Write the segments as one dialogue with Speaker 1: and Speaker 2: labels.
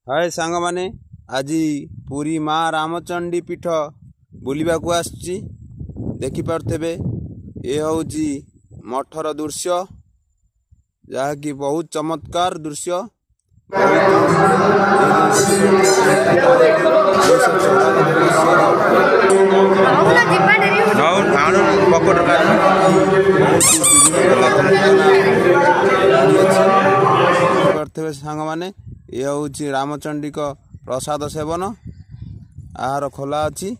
Speaker 1: हाय सांग माने आज पुरी माँ रामचंडी पीठ बुलवा को आसुची देखि पारथेबे ए होउची मठर दृश्य जहाँकि बहुत चमत्कार दृश्य सांग माने ये हूँ रामचंडी को प्रसाद सेवन आहार खोला अच्छी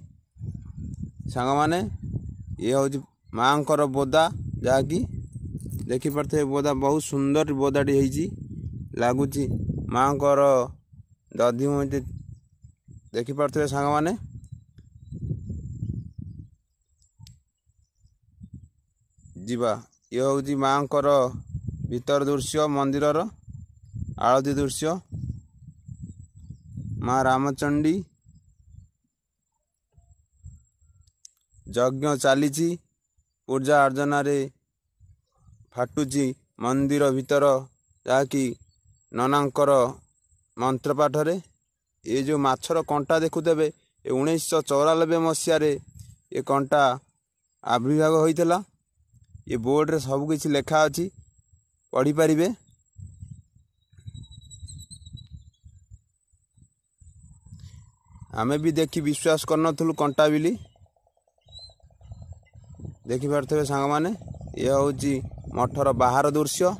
Speaker 1: सांग माने ये हूँ माँ को बोदा जहाँकि देखिपे बोदा बहुत सुंदर बोदाटी होती लगुच माँ को दधि मुझे देखिपे सांग माने जीवा ये हूँ माँ को भीतर दृश्य मंदिर आरती दृश्य माँ रामचंडी यज्ञ चली पूजा अर्चना रे फाटुची मंदिर भीतर जहाँकि ननांकर मंत्र पाठ रे ये जो माछर कंटा देखुते 1994 मसीह ये कंटा आविर्भाव होता ये बोर्ड रे सब किछि लेखा अछि पढ़ी पारिबे। आमे भी देखी विश्वास करनथुलु कंटा बिली देखि पारथेबे सांग माने ये होउची मठर बाहर दृश्य।